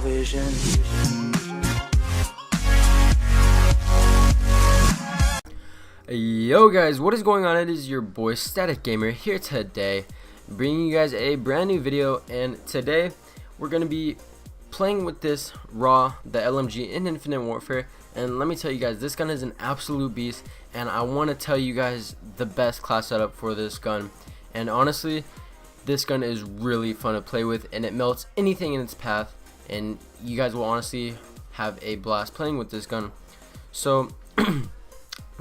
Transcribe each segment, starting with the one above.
vision. Yo guys, what is going on? It is your boy Static Gamer here today, bringing you guys a brand new video. And today we're going to be playing with this R.A.W, the LMG in Infinite Warfare. And let me tell you guys, this gun is an absolute beast, and I want to tell you guys the best class setup for this gun. And honestly, this gun is really fun to play with, and it melts anything in its path, and you guys will honestly have a blast playing with this gun. So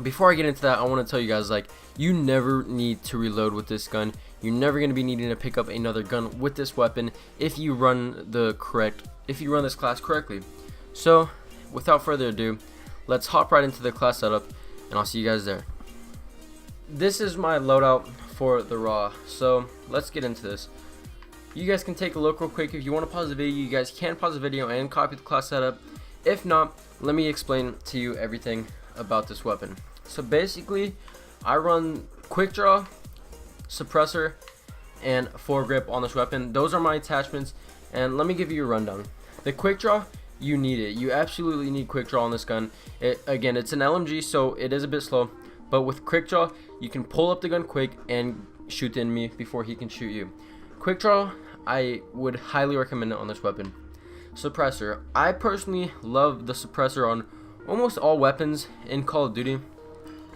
before I get into that, I want to tell you guys, like, you never need to reload with this gun. You're never going to be needing to pick up another gun with this weapon if you run this class correctly. So without further ado, let's hop right into the class setup, and I'll see you guys there. This is my loadout for the R.A.W, so let's get into this. You guys can take a look real quick. If you want to pause the video, you guys can pause the video and copy the class setup. If not, let me explain to you everything about this weapon. So basically, I run quick draw, suppressor, and foregrip on this weapon. Those are my attachments, and let me give you a rundown. The quick draw, you need it. You absolutely need quick draw on this gun. Again, it's an LMG, so it is a bit slow, but with quick draw, you can pull up the gun quick and shoot the enemy before he can shoot you. Quick draw, I would highly recommend it on this weapon. Suppressor, I personally love the suppressor on almost all weapons in Call of Duty,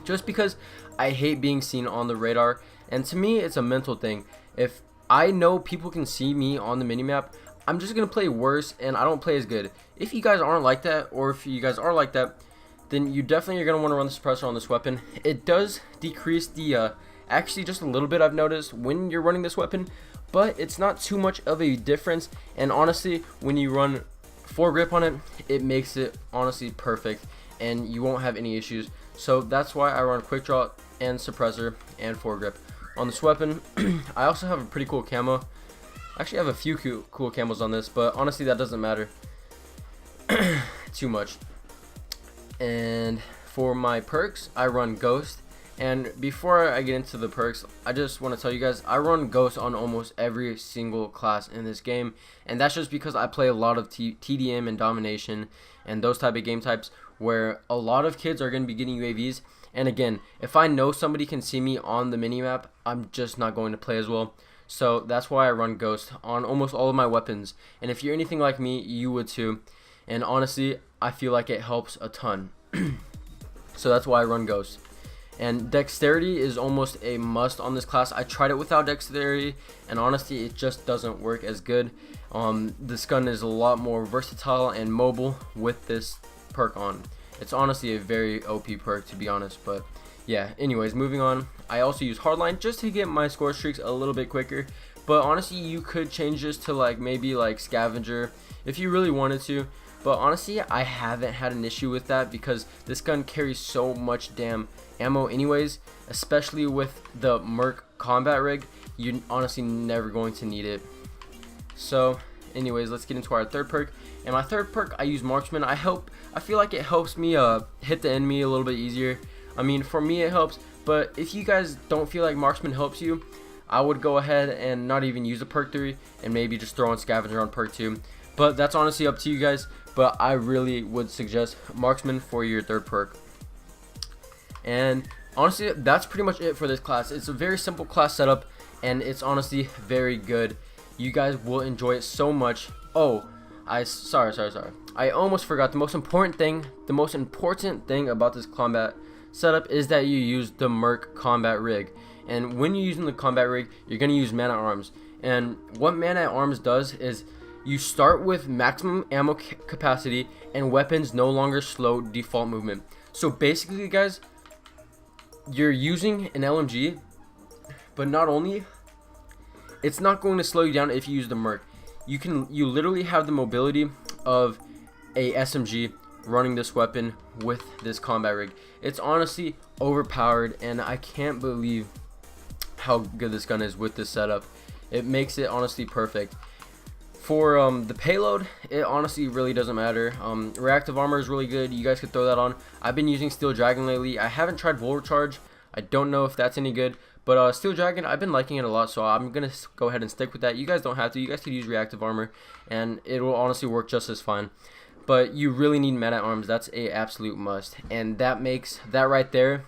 just because I hate being seen on the radar, and to me it's a mental thing. If I know people can see me on the minimap, I'm just gonna play worse, and I don't play as good. If you guys aren't like that, or if you guys are like that, then you definitely are gonna want to run the suppressor on this weapon. It does decrease the actually just a little bit, I've noticed, when you're running this weapon, but it's not too much of a difference. And honestly, when you run foregrip on it, it makes it honestly perfect, and you won't have any issues. So that's why I run quick draw and suppressor and foregrip on this weapon. I also have a pretty cool camo. Actually, I have a few cool camos on this, but honestly that doesn't matter too much. And for my perks, I run Ghost. And before I get into the perks, I just want to tell you guys, I run Ghost on almost every single class in this game, and that's just because I play a lot of TDM and domination and those type of game types where a lot of kids are going to be getting UAVs. And again, if I know somebody can see me on the minimap, I'm just not going to play as well. So that's why I run Ghost on almost all of my weapons, and if you're anything like me, you would too. And honestly, I feel like it helps a ton. So that's why I run Ghost. And dexterity is almost a must on this class. I tried it without dexterity, and honestly it just doesn't work as good. This gun is a lot more versatile and mobile with this perk on. It's honestly a very OP perk, to be honest. But yeah, anyways, moving on. I also use hardline just to get my score streaks a little bit quicker, but honestly you could change this to maybe scavenger if you really wanted to. But honestly, I haven't had an issue with that because this gun carries so much damn ammo anyways, especially with the Merc combat rig. You're honestly never going to need it. So anyways, let's get into our third perk. And my third perk, I use Marksman. I feel like it helps me hit the enemy a little bit easier. I mean, for me it helps, but if you guys don't feel like Marksman helps you, I would go ahead and not even use a perk 3 and maybe just throw on Scavenger on perk 2. But that's honestly up to you guys, but I really would suggest Marksman for your third perk. And honestly, that's pretty much it for this class. It's a very simple class setup, and it's honestly very good. You guys will enjoy it so much. Oh, sorry. I almost forgot the most important thing. The most important thing about this combat setup is that you use the Merc combat rig. And when you're using the combat rig, you're going to use man at arms. And what man at arms does is you start with maximum ammo capacity, and weapons no longer slow default movement. So basically, guys, you're using an LMG, but not only, it's not going to slow you down if you use the Merc. You literally have the mobility of a SMG running this weapon with this combat rig. It's honestly overpowered, and I can't believe how good this gun is with this setup. It makes it honestly perfect. For the payload, it honestly really doesn't matter. Reactive armor is really good. You guys could throw that on. I've been using Steel Dragon lately. I haven't tried Bullet Charge. I don't know if that's any good, but But Steel Dragon, I've been liking it a lot, so I'm gonna go ahead and stick with that. You guys don't have to. You guys could use reactive armor, and it will honestly work just as fine. But you really need meta arms. That's a absolute must, and that right there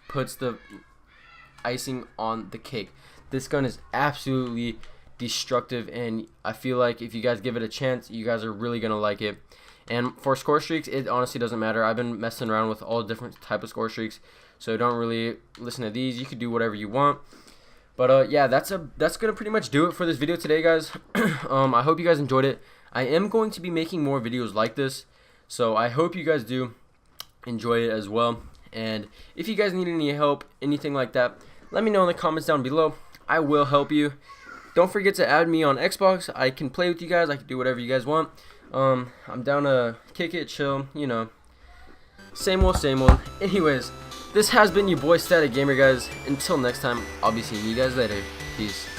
puts the icing on the cake. This gun is absolutely destructive, and I feel like if you guys give it a chance, you guys are really gonna like it. And for score streaks, it honestly doesn't matter. I've been messing around with all different type of score streaks, so don't really listen to these. You could do whatever you want. But yeah, that's gonna pretty much do it for this video today, guys. I hope you guys enjoyed it. I am going to be making more videos like this, so I hope you guys do enjoy it as well. And if you guys need any help, anything like that, let me know in the comments down below. I will help you. Don't forget to add me on Xbox. I can play with you guys. I can do whatever you guys want. I'm down to kick it, chill, you know. Same old, same old. Anyways, this has been your boy Static Gamer, guys. Until next time, I'll be seeing you guys later. Peace.